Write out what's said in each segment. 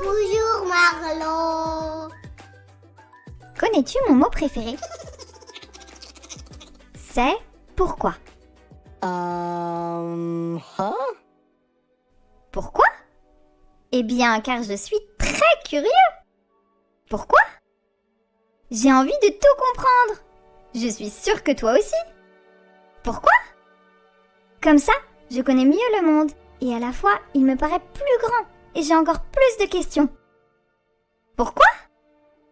Bonjour Marlo. Connais-tu mon mot préféré? C'est pourquoi. Pourquoi? Eh bien, car je suis très curieux. Pourquoi? J'ai envie de tout comprendre. Je suis sûre que toi aussi. Pourquoi? Comme ça, je connais mieux le monde et à la fois, il me paraît plus grand et j'ai encore plus de questions. Pourquoi?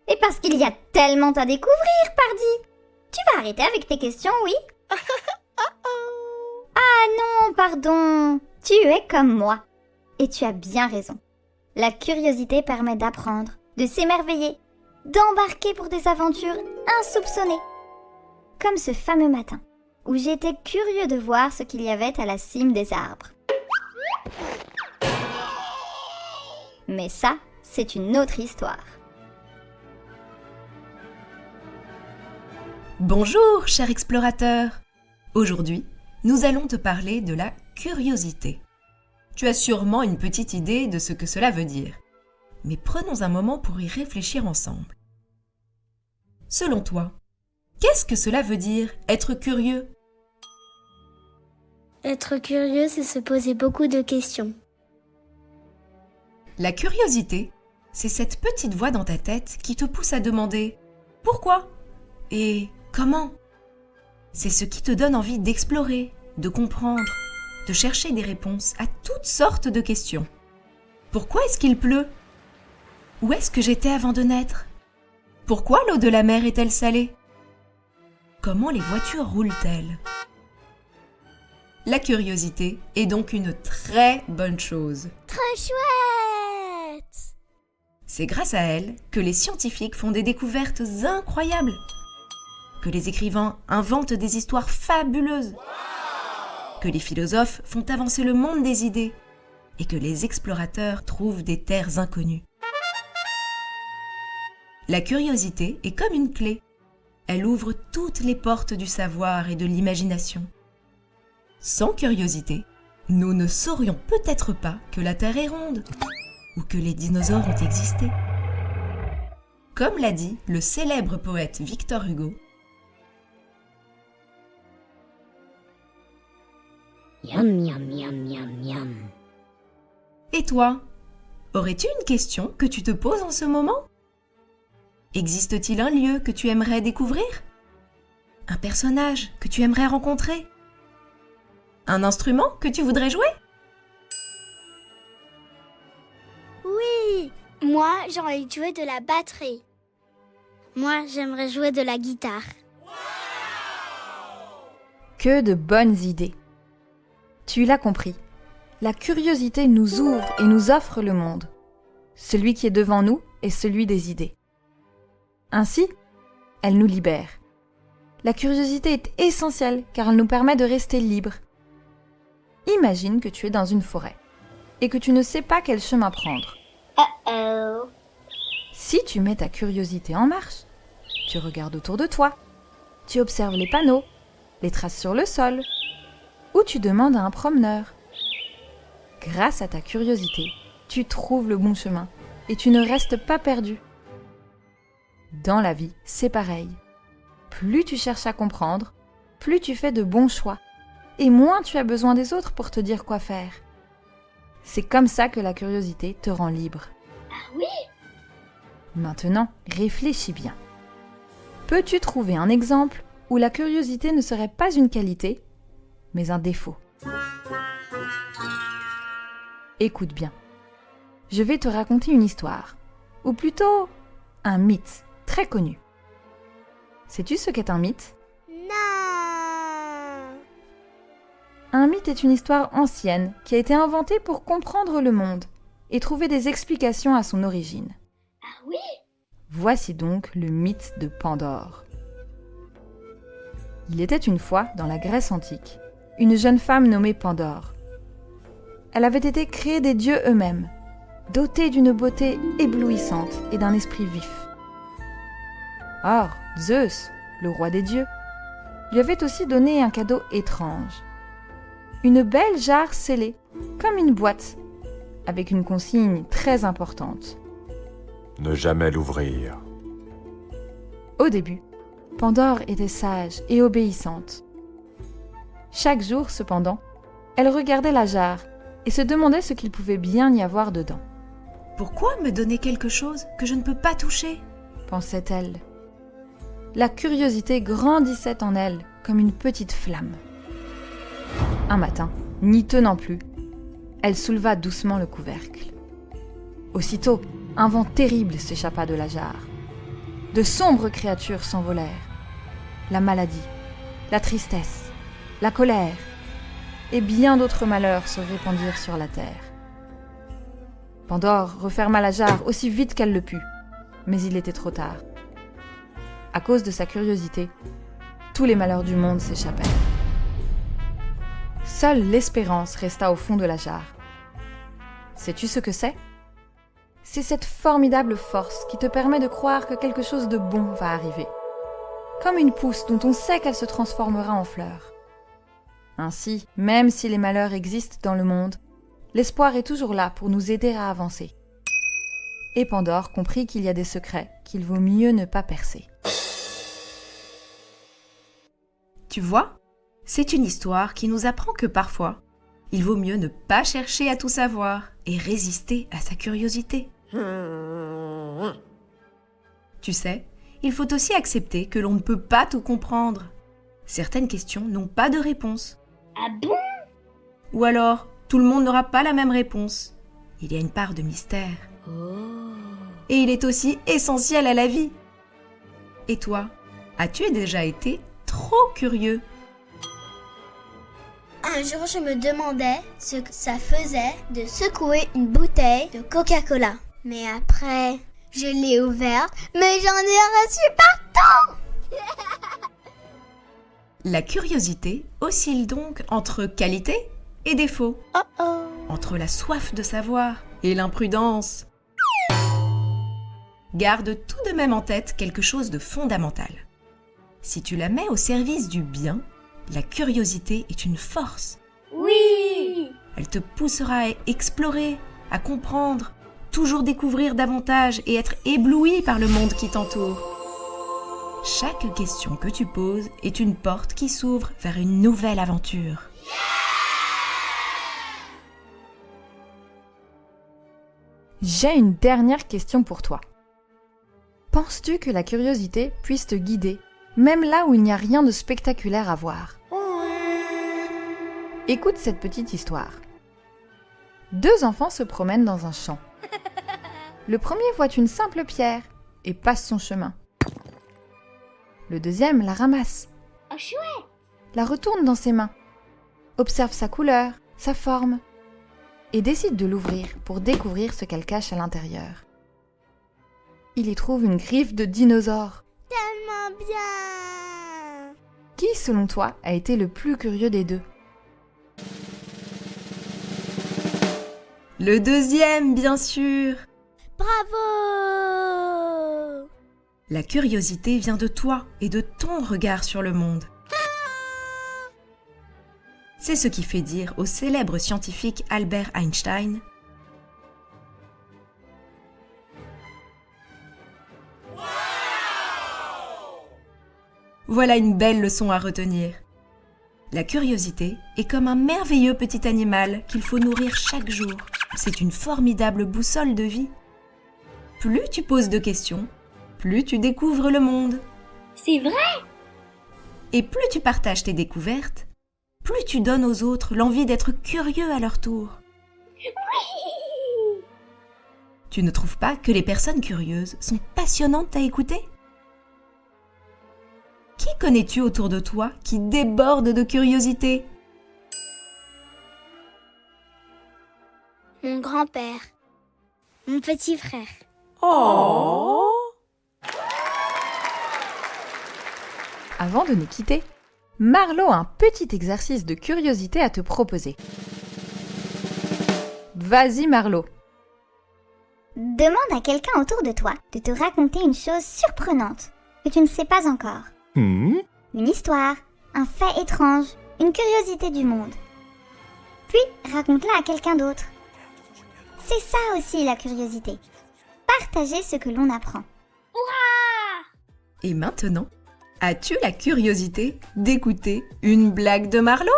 Et parce qu'il y a tellement à découvrir, pardi. Tu vas arrêter avec tes questions, oui? Ah non, pardon. Tu es comme moi. Et tu as bien raison. La curiosité permet d'apprendre, de s'émerveiller, d'embarquer pour des aventures insoupçonnées. Comme ce fameux matin, où j'étais curieux de voir ce qu'il y avait à la cime des arbres. Mais ça, c'est une autre histoire. Bonjour, cher explorateur. Aujourd'hui, nous allons te parler de la curiosité. Tu as sûrement une petite idée de ce que cela veut dire. Mais prenons un moment pour y réfléchir ensemble. Selon toi, qu'est-ce que cela veut dire, être curieux? Être curieux, c'est se poser beaucoup de questions. La curiosité, c'est cette petite voix dans ta tête qui te pousse à demander « Pourquoi ?» et « Comment ?» C'est ce qui te donne envie d'explorer, de comprendre, de chercher des réponses à toutes sortes de questions. Pourquoi est-ce qu'il pleut? Où est-ce que j'étais avant de naître? Pourquoi l'eau de la mer est-elle salée? Comment les voitures roulent-elles? La curiosité est donc une très bonne chose. Très chouette! C'est grâce à elle que les scientifiques font des découvertes incroyables, que les écrivains inventent des histoires fabuleuses, que les philosophes font avancer le monde des idées et que les explorateurs trouvent des terres inconnues. La curiosité est comme une clé. Elle ouvre toutes les portes du savoir et de l'imagination. Sans curiosité, nous ne saurions peut-être pas que la Terre est ronde ou que les dinosaures ont existé. Comme l'a dit le célèbre poète Victor Hugo, Miam, miam, miam, miam, miam. et toi, aurais-tu une question que tu te poses en ce moment? Existe-t-il un lieu que tu aimerais découvrir? Un personnage que tu aimerais rencontrer? Un instrument que tu voudrais jouer? Oui, moi j'ai envie de jouer de la batterie. Moi j'aimerais jouer de la guitare. Que de bonnes idées. Tu l'as compris, la curiosité nous ouvre et nous offre le monde. Celui qui est devant nous est celui des idées. Ainsi, elle nous libère. La curiosité est essentielle car elle nous permet de rester libres. Imagine que tu es dans une forêt et que tu ne sais pas quel chemin prendre. Oh. Si tu mets ta curiosité en marche, tu regardes autour de toi, tu observes les panneaux, les traces sur le sol, ou tu demandes à un promeneur. Grâce à ta curiosité, tu trouves le bon chemin et tu ne restes pas perdu. Dans la vie, c'est pareil. Plus tu cherches à comprendre, plus tu fais de bons choix et moins tu as besoin des autres pour te dire quoi faire. C'est comme ça que la curiosité te rend libre. Ah oui? Maintenant, réfléchis bien. Peux-tu trouver un exemple où la curiosité ne serait pas une qualité, mais un défaut? Écoute bien. Je vais te raconter une histoire, ou plutôt un mythe très connu. Sais-tu ce qu'est un mythe? Non. Un mythe est une histoire ancienne qui a été inventée pour comprendre le monde et trouver des explications à son origine. Ah oui? Voici donc le mythe de Pandore. Il était une fois, dans la Grèce antique, une jeune femme nommée Pandore. Elle avait été créée des dieux eux-mêmes, dotée d'une beauté éblouissante et d'un esprit vif. Or, Zeus, le roi des dieux, lui avait aussi donné un cadeau étrange. Une belle jarre scellée, comme une boîte, avec une consigne très importante. Ne jamais l'ouvrir. Au début, Pandore était sage et obéissante. Chaque jour, cependant, elle regardait la jarre et se demandait ce qu'il pouvait bien y avoir dedans, Pourquoi me donner quelque chose que je ne peux pas toucher? pensait-elle. La curiosité grandissait en elle comme une petite flamme. Un matin, n'y tenant plus, elle souleva doucement le couvercle. Aussitôt, un vent terrible s'échappa de la jarre. De sombres créatures s'envolèrent. La maladie, la tristesse, la colère et bien d'autres malheurs se répandirent sur la terre. Pandore referma la jarre aussi vite qu'elle le put, mais il était trop tard. À cause de sa curiosité, tous les malheurs du monde s'échappèrent. Seule l'espérance resta au fond de la jarre. Sais-tu ce que c'est? C'est cette formidable force qui te permet de croire que quelque chose de bon va arriver. Comme une pousse dont on sait qu'elle se transformera en fleur. Ainsi, même si les malheurs existent dans le monde, l'espoir est toujours là pour nous aider à avancer. Et Pandore comprit qu'il y a des secrets qu'il vaut mieux ne pas percer. Tu vois, c'est une histoire qui nous apprend que parfois, il vaut mieux ne pas chercher à tout savoir et résister à sa curiosité. Tu sais, il faut aussi accepter que l'on ne peut pas tout comprendre. Certaines questions n'ont pas de réponse. Ah bon? Ou alors, tout le monde n'aura pas la même réponse. Il y a une part de mystère. Et il est aussi essentiel à la vie. Et toi, as-tu déjà été trop curieux? Un jour, je me demandais ce que ça faisait de secouer une bouteille de Coca-Cola. Mais après, je l'ai ouverte, mais j'en ai reçu partout! La curiosité oscille donc entre qualité et défaut. Entre la soif de savoir et l'imprudence. Garde tout de même en tête quelque chose de fondamental. Si tu la mets au service du bien, la curiosité est une force. Oui! Elle te poussera à explorer, à comprendre, toujours découvrir davantage et être ébloui par le monde qui t'entoure. Chaque question que tu poses est une porte qui s'ouvre vers une nouvelle aventure. J'ai une dernière question pour toi. Penses-tu que la curiosité puisse te guider, même là où il n'y a rien de spectaculaire à voir? Écoute cette petite histoire. Deux enfants se promènent dans un champ. Le premier voit une simple pierre et passe son chemin. Le deuxième la ramasse, Oh, chouette! la retourne dans ses mains, observe sa couleur, sa forme, et décide de l'ouvrir pour découvrir ce qu'elle cache à l'intérieur. Il y trouve une griffe de dinosaure. Tellement bien! Qui, selon toi, a été le plus curieux des deux? Le deuxième, bien sûr! Bravo! La curiosité vient de toi et de ton regard sur le monde. C'est ce qui fait dire au célèbre scientifique Albert Einstein : voilà une belle leçon à retenir. La curiosité est comme un merveilleux petit animal qu'il faut nourrir chaque jour. C'est une formidable boussole de vie. Plus tu poses de questions, plus tu découvres le monde. C'est vrai? Et plus tu partages tes découvertes, plus tu donnes aux autres l'envie d'être curieux à leur tour. Oui! Tu ne trouves pas que les personnes curieuses sont passionnantes à écouter? Qui connais-tu autour de toi qui déborde de curiosité? Mon grand-père. Mon petit frère. Avant de nous quitter, Marlo a un petit exercice de curiosité à te proposer. Vas-y Marlo. Demande à quelqu'un autour de toi de te raconter une chose surprenante que tu ne sais pas encore. Une histoire, un fait étrange, une curiosité du monde. Puis raconte-la à quelqu'un d'autre. C'est ça aussi la curiosité. Partager ce que l'on apprend. Et maintenant, as-tu la curiosité d'écouter une blague de Marlowe?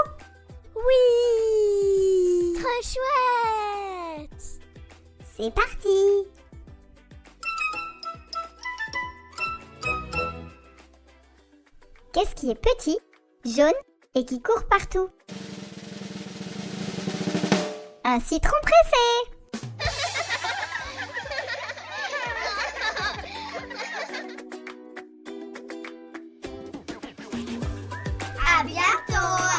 Oui! Trop chouette! C'est parti! Qu'est-ce qui est petit, jaune et qui court partout? Un citron pressé! À bientôt!